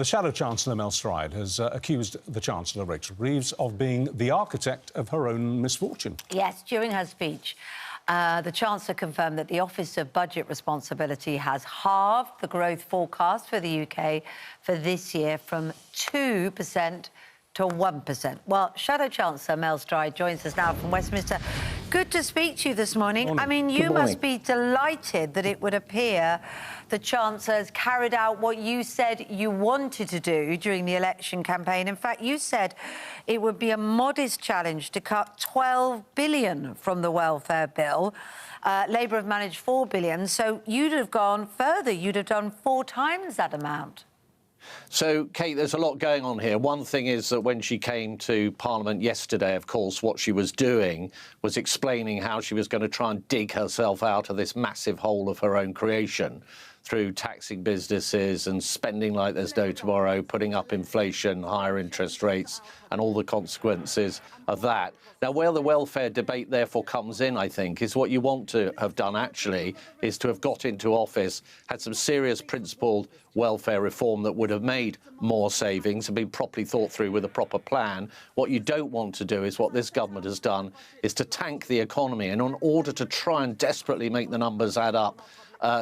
The Shadow Chancellor Mel Stride has accused the Chancellor, Rachel Reeves, of being the architect of her own misfortune. Yes, during her speech, the Chancellor confirmed that the Office of Budget Responsibility has halved the growth forecast for the UK for this year from 2% to 1%. Well, Shadow Chancellor Mel Stride joins us now from Westminster. Good to speak to you this morning. Morning. I mean, you must be delighted that it would appear the Chancellor has carried out what you said you wanted to do during the election campaign. In fact, you said it would be a modest challenge to cut $12 billion from the welfare bill. Labour have managed $4 billion, so you'd have gone further. You'd have done 4 times that amount. So, Kate, there's a lot going on here. One thing is that when she came to Parliament yesterday, of course, what she was doing was explaining how she was going to try and dig herself out of this massive hole of her own creation through taxing businesses and spending like there's no tomorrow, putting up inflation, higher interest rates, and all the consequences of that. Now, where the welfare debate therefore comes in, I think, is what you want to have done, actually, is to have got into office, had some serious principled welfare reform that would have made more savings and been properly thought through with a proper plan. What you don't want to do is what this government has done, is to tank the economy. And in order to try and desperately make the numbers add up,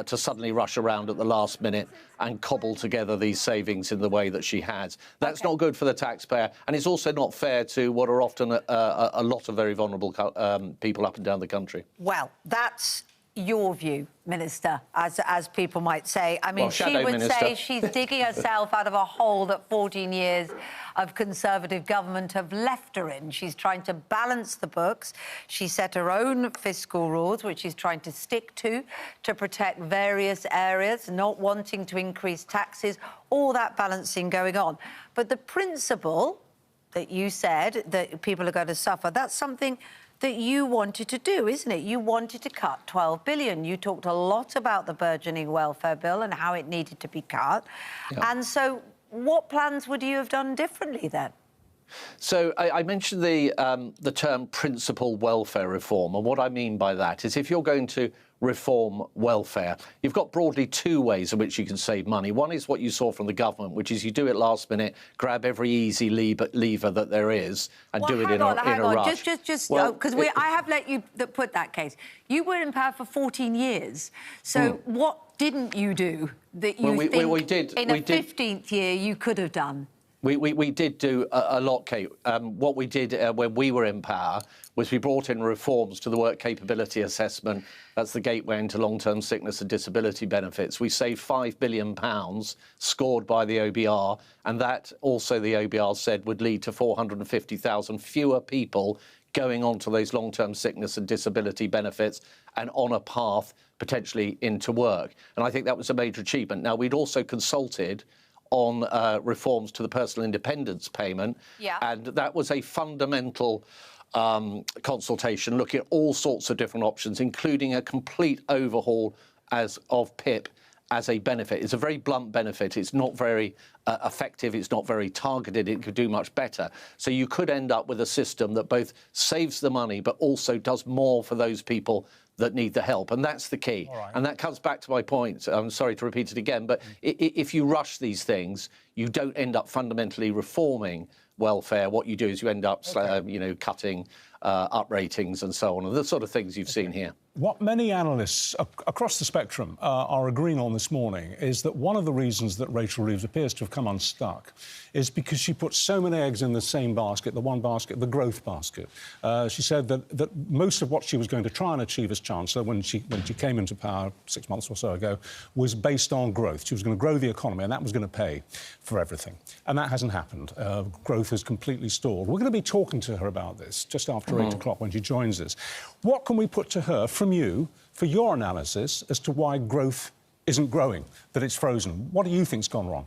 to suddenly rush around at the last minute and cobble together these savings in the way that she has. That's not good for the taxpayer, and it's also not fair to what are often a lot of very vulnerable people up and down the country. Well, that's your view, Minister, as people might say. I mean, well, she would say she's digging herself out of a hole that 14 years of Conservative government have left her in. She's trying to balance the books. She set her own fiscal rules, which she's trying to stick to protect various areas, not wanting to increase taxes, all that balancing going on. But the principle that you said that people are going to suffer, that's something that you wanted to do, isn't it? You wanted to cut $12 billion. You talked a lot about the burgeoning welfare bill and how it needed to be cut. Yeah. And so what plans would you have done differently then? So I mentioned the term principal welfare reform, and what I mean by that is if you're going to reform welfare, you've got broadly 2 ways in which you can save money. One is what you saw from the government, which is you do it last minute, grab every easy lever that there is, and do it in a rush. Just because I have let you put that case. You were in power for 14 years, so what didn't you do that you think in a 15th year you could have done? We did do a lot, Kate. What we did when we were in power was we brought in reforms to the work capability assessment. That's the gateway into long-term sickness and disability benefits. We saved £5 billion scored by the OBR, and that also the OBR said would lead to 450,000 fewer people going on to those long-term sickness and disability benefits and on a path potentially into work. And I think that was a major achievement. Now, we'd also consulted on reforms to the personal independence payment. Yeah. And that was a fundamental consultation looking at all sorts of different options, including a complete overhaul of PIP as a benefit. It's a very blunt benefit. It's not very effective. It's not very targeted. It could do much better. So you could end up with a system that both saves the money but also does more for those people that need the help. And that's the key. Right. And that comes back to my point. I'm sorry to repeat it again, but if you rush these things, you don't end up fundamentally reforming welfare. What you do is you end up, cutting up ratings and so on, and the sort of things you've seen here. What many analysts across the spectrum are agreeing on this morning is that one of the reasons that Rachel Reeves appears to have come unstuck is because she put so many eggs in the same basket, the one basket, the growth basket. She said that most of what she was going to try and achieve as Chancellor when she came into power 6 months or so ago was based on growth. She was going to grow the economy, and that was going to pay for everything. And that hasn't happened. Growth has completely stalled. We're going to be talking to her about this just after 8 o'clock when she joins us. What can we put to her from you for your analysis as to why growth isn't growing, that it's frozen? What do you think's gone wrong?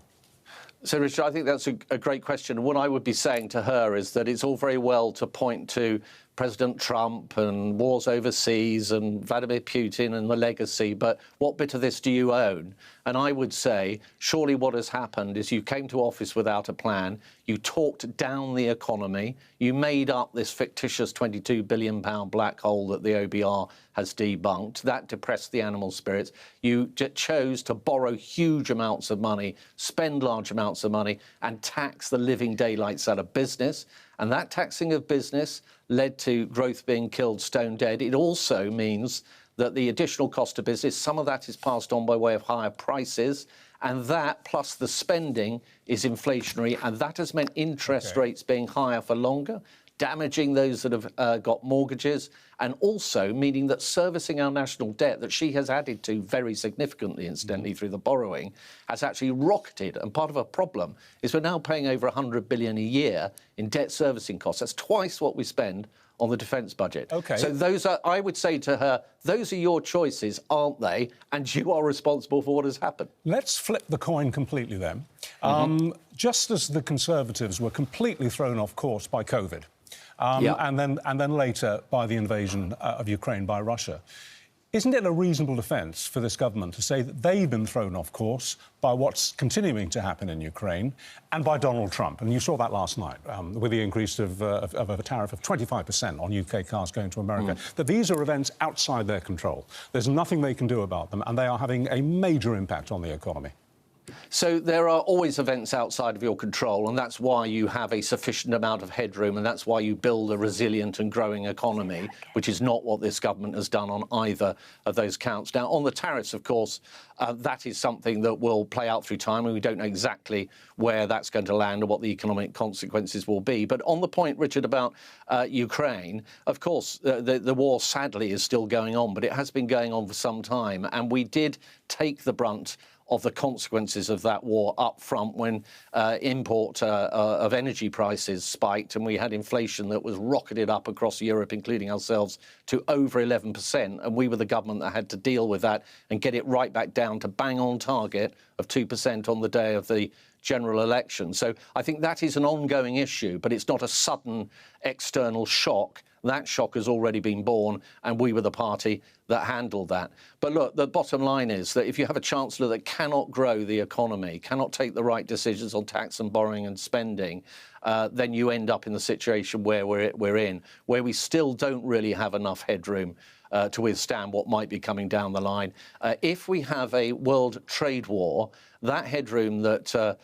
So, Richard, I think that's a great question. What I would be saying to her is that it's all very well to point to President Trump and wars overseas and Vladimir Putin and the legacy, but what bit of this do you own? And I would say, surely what has happened is you came to office without a plan, you talked down the economy, you made up this fictitious £22 billion black hole that the OBR has debunked. That depressed the animal spirits. You chose to borrow huge amounts of money, spend large amounts of money, and tax the living daylights out of business. And that taxing of business led to growth being killed stone dead. It also means that the additional cost of business, some of that is passed on by way of higher prices, and that plus the spending is inflationary, and that has meant interest rates being higher for longer, damaging those that have got mortgages, and also meaning that servicing our national debt that she has added to very significantly, incidentally, through the borrowing, has actually rocketed. And part of a problem is we're now paying over $100 billion a year in debt servicing costs. That's twice what we spend on the defence budget. OK. So those are, I would say to her, those are your choices, aren't they? And you are responsible for what has happened. Let's flip the coin completely then. Just as the Conservatives were completely thrown off course by COVID, and then later by the invasion of Ukraine by Russia, isn't it a reasonable defence for this government to say that they've been thrown off course by what's continuing to happen in Ukraine and by Donald Trump? And you saw that last night with the increase of a tariff of 25% on UK cars going to America, that these are events outside their control. There's nothing they can do about them, and they are having a major impact on the economy. So there are always events outside of your control, and that's why you have a sufficient amount of headroom, and that's why you build a resilient and growing economy, which is not what this government has done on either of those counts. Now, on the tariffs, of course, that is something that will play out through time, and we don't know exactly where that's going to land or what the economic consequences will be. But on the point, Richard, about Ukraine, of course, the war, sadly, is still going on, but it has been going on for some time, and we did take the brunt of the consequences of that war up front when import of energy prices spiked and we had inflation that was rocketed up across Europe, including ourselves, to over 11%. And we were the government that had to deal with that and get it right back down to bang on target of 2% on the day of the general election. So I think that is an ongoing issue, but it's not a sudden external shock. That shock has already been borne, and we were the party that handled that. But look, the bottom line is that if you have a chancellor that cannot grow the economy, cannot take the right decisions on tax and borrowing and spending, then you end up in the situation where we're in, where we still don't really have enough headroom to withstand what might be coming down the line. If we have a world trade war, that headroom that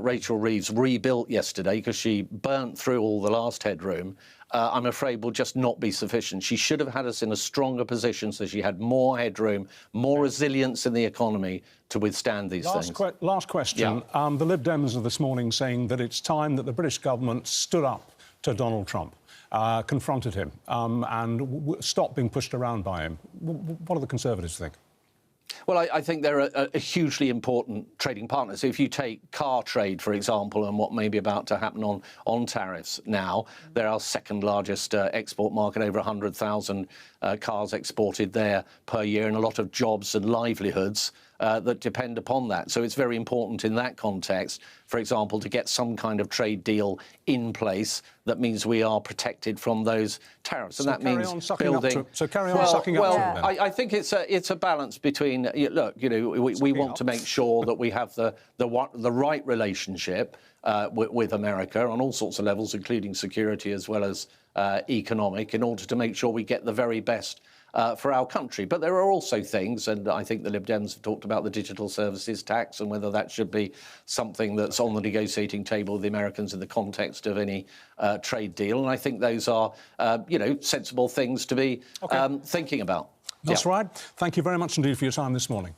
Rachel Reeves rebuilt yesterday, because she burnt through all the last headroom, I'm afraid will just not be sufficient. She should have had us in a stronger position so she had more headroom, more resilience in the economy to withstand these things. Last question. Yeah. The Lib Dems are this morning saying that it's time that the British government stood up to Donald Trump, confronted him and stopped being pushed around by him. What do the Conservatives think? Well, I think they're a hugely important trading partner. So if you take car trade, for example, and what may be about to happen on tariffs now, they're our second largest export market, over 100,000 cars exported there per year, and a lot of jobs and livelihoods that depend upon that. So it's very important in that context, for example, to get some kind of trade deal in place that means we are protected from those tariffs. And that means building... So carry on sucking up to it, then. I think it's a balance between... Look, you know, we want to make sure that we have the right relationship with America on all sorts of levels, including security as well as economic, in order to make sure we get the very best for our country. But there are also things, and I think the Lib Dems have talked about the digital services tax and whether that should be something that's on the negotiating table with the Americans in the context of any trade deal. And I think those are, you know, sensible things to be thinking about. That's right. Thank you very much indeed for your time this morning.